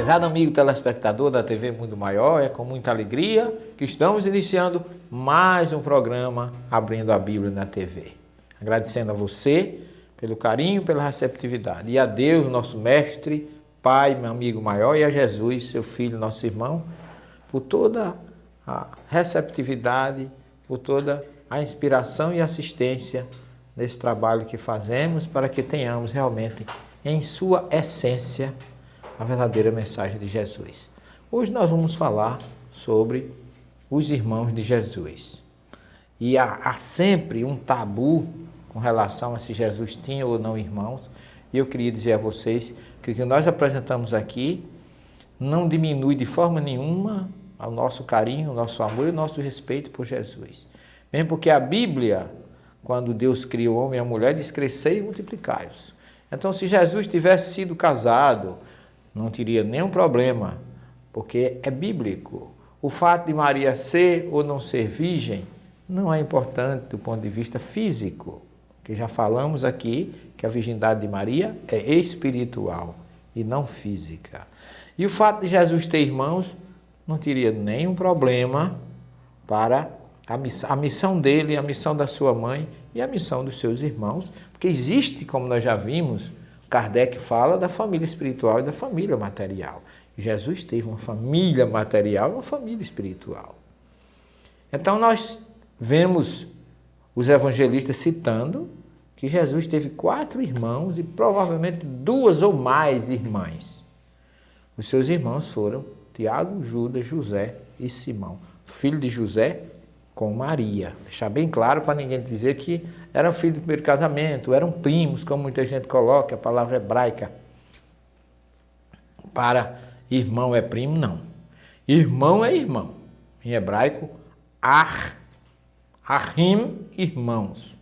Prezado amigo telespectador da TV Mundo Maior, é com muita alegria que estamos iniciando mais um programa Abrindo a Bíblia na TV. Agradecendo a você pelo carinho, pela receptividade. E a Deus, nosso mestre, Pai, meu amigo maior, e a Jesus, seu filho, nosso irmão, por toda a receptividade, por toda a inspiração e assistência nesse trabalho que fazemos para que tenhamos realmente em sua essência a verdadeira mensagem de Jesus. Hoje nós vamos falar sobre os irmãos de Jesus. E há sempre um tabu com relação a se Jesus tinha ou não irmãos. E eu queria dizer a vocês que o que nós apresentamos aqui não diminui de forma nenhuma o nosso carinho, o nosso amor e o nosso respeito por Jesus. Mesmo porque a Bíblia, quando Deus criou o homem e a mulher, diz: crescei e multiplicai-os. Então, se Jesus tivesse sido casado, não teria nenhum problema, porque é bíblico. O fato de Maria ser ou não ser virgem não é importante do ponto de vista físico, que já falamos aqui que a virgindade de Maria é espiritual e não física. E o fato de Jesus ter irmãos não teria nenhum problema para a missão dele, a missão da sua mãe e a missão dos seus irmãos, porque existe, como nós já vimos, Kardec fala da família espiritual e da família material. Jesus teve uma família material e uma família espiritual. Então nós vemos os evangelistas citando que Jesus teve 4 irmãos e provavelmente 2 ou mais irmãs. Os seus irmãos foram Tiago, Judas, José e Simão, filho de José com Maria. Deixar bem claro para ninguém dizer que eram filhos do primeiro casamento, eram primos, como muita gente coloca, a palavra hebraica para irmão é primo, não. Irmão é irmão. Em hebraico, ahim, irmãos.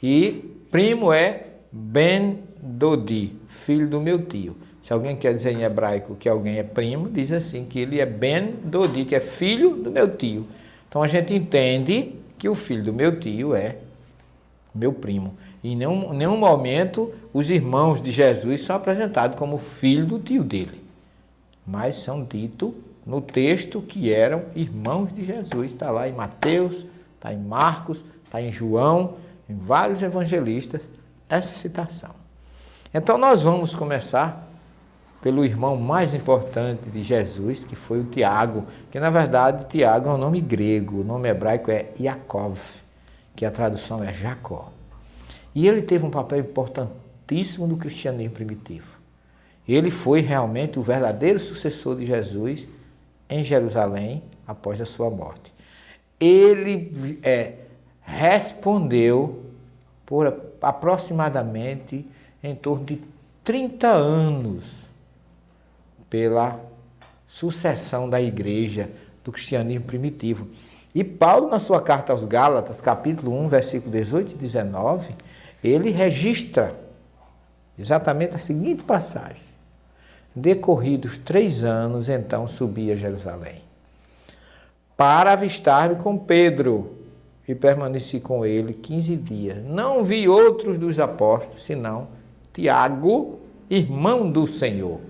E primo é ben dodi, filho do meu tio. Se alguém quer dizer em hebraico que alguém é primo, diz assim, que ele é ben dodi, que é filho do meu tio. Então a gente entende que o filho do meu tio é meu primo. E em nenhum momento os irmãos de Jesus são apresentados como filho do tio dele. Mas são ditos no texto que eram irmãos de Jesus. Está lá em Mateus, está em Marcos, está em João, em vários evangelistas, essa citação. Então nós vamos começar pelo irmão mais importante de Jesus, que foi o Tiago, que na verdade Tiago é um nome grego, o nome hebraico é Yaakov, que a tradução é Jacó. E ele teve um papel importantíssimo no cristianismo primitivo. Ele foi realmente o verdadeiro sucessor de Jesus em Jerusalém após a sua morte. Ele respondeu por aproximadamente em torno de 30 anos pela sucessão da igreja do cristianismo primitivo. E Paulo, na sua carta aos Gálatas, capítulo 1, versículo 18 e 19, ele registra exatamente a seguinte passagem: decorridos 3 anos, então subi a Jerusalém, para avistar-me com Pedro, e permaneci com ele 15 dias. Não vi outros dos apóstolos, senão Tiago, irmão do Senhor.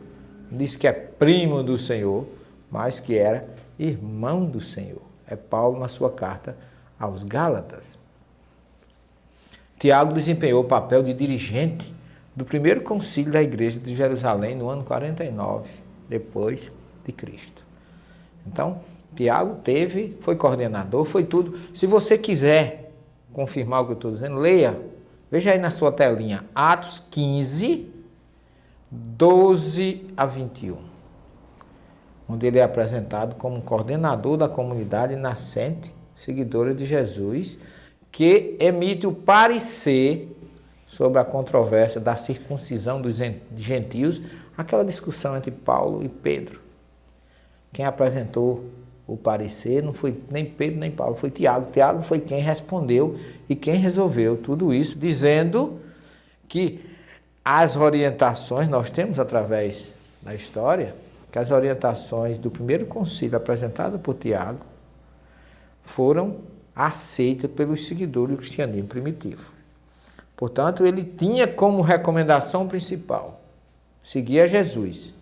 Diz que é primo do Senhor, mas que era irmão do Senhor. É Paulo na sua carta aos Gálatas. Tiago desempenhou o papel de dirigente do primeiro concílio da igreja de Jerusalém no ano 49, depois de Cristo. Então, Tiago foi coordenador, foi tudo. Se você quiser confirmar o que eu estou dizendo, leia, veja aí na sua telinha, Atos 15, 12 a 21, onde ele é apresentado como coordenador da comunidade nascente, seguidora de Jesus, que emite o parecer sobre a controvérsia da circuncisão dos gentios, aquela discussão entre Paulo e Pedro. Quem apresentou o parecer não foi nem Pedro nem Paulo, foi Tiago. Tiago foi quem respondeu e quem resolveu tudo isso, dizendo que as orientações, nós temos através da história, que as orientações do primeiro concílio apresentado por Tiago foram aceitas pelos seguidores do cristianismo primitivo. Portanto, ele tinha como recomendação principal seguir a Jesus,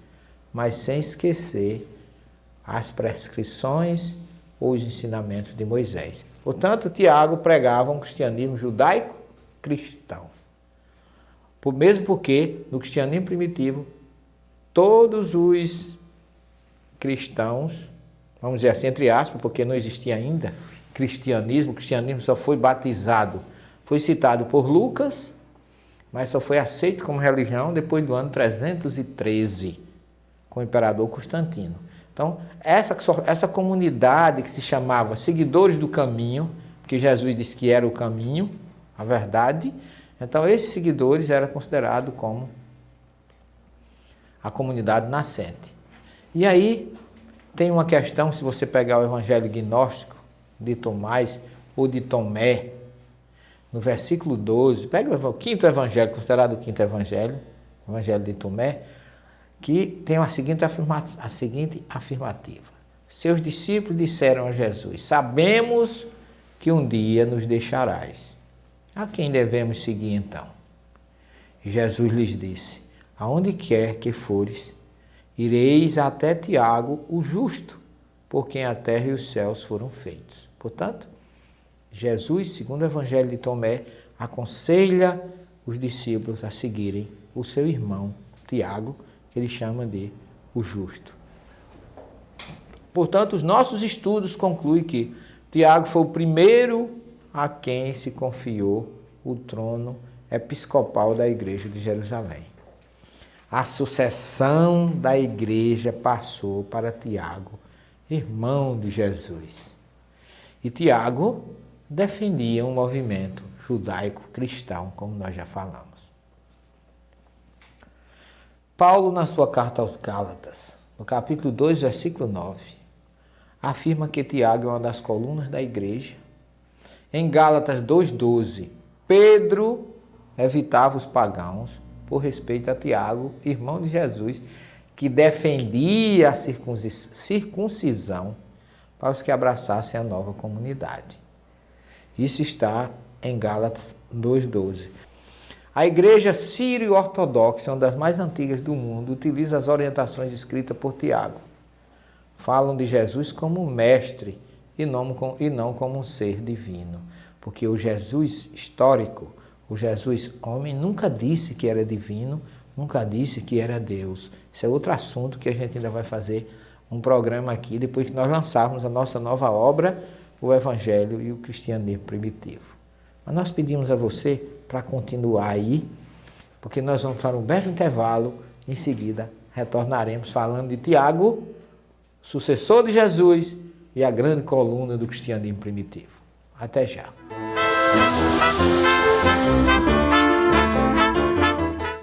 mas sem esquecer as prescrições ou os ensinamentos de Moisés. Portanto, Tiago pregava um cristianismo judaico-cristão. Mesmo porque, no cristianismo primitivo, todos os cristãos, vamos dizer assim, entre aspas, porque não existia ainda cristianismo, o cristianismo só foi batizado, foi citado por Lucas, mas só foi aceito como religião depois do ano 313, com o imperador Constantino. Então, essa comunidade que se chamava Seguidores do Caminho, porque Jesus disse que era o caminho, a verdade, então esses seguidores eram considerados como a comunidade nascente. E aí tem uma questão, se você pegar o Evangelho Gnóstico de Tomás ou de Tomé, no versículo 12, pega o quinto evangelho, considerado o quinto evangelho, o Evangelho de Tomé, que tem a seguinte afirmativa. Seus discípulos disseram a Jesus: sabemos que um dia nos deixarás. A quem devemos seguir então? E Jesus lhes disse: aonde quer que fores, ireis até Tiago, o justo, por quem a terra e os céus foram feitos. Portanto, Jesus, segundo o Evangelho de Tomé, aconselha os discípulos a seguirem o seu irmão Tiago, que ele chama de o justo. Portanto, os nossos estudos concluem que Tiago foi o primeiro a quem se confiou o trono episcopal da Igreja de Jerusalém. A sucessão da igreja passou para Tiago, irmão de Jesus. E Tiago defendia um movimento judaico-cristão, como nós já falamos. Paulo, na sua carta aos Gálatas, no capítulo 2, versículo 9, afirma que Tiago é uma das colunas da igreja. Em Gálatas 2,12, Pedro evitava os pagãos por respeito a Tiago, irmão de Jesus, que defendia a circuncisão para os que abraçassem a nova comunidade. Isso está em Gálatas 2,12. A igreja sírio-ortodoxa, uma das mais antigas do mundo, utiliza as orientações escritas por Tiago. Falam de Jesus como mestre e não como um ser divino. Porque o Jesus histórico, o Jesus homem, nunca disse que era divino, nunca disse que era Deus. Isso é outro assunto que a gente ainda vai fazer um programa aqui, depois que nós lançarmos a nossa nova obra, o Evangelho e o Cristianismo Primitivo. Mas nós pedimos a você para continuar aí, porque nós vamos para um breve intervalo, em seguida retornaremos falando de Tiago, sucessor de Jesus e a grande coluna do cristianismo primitivo. Até já.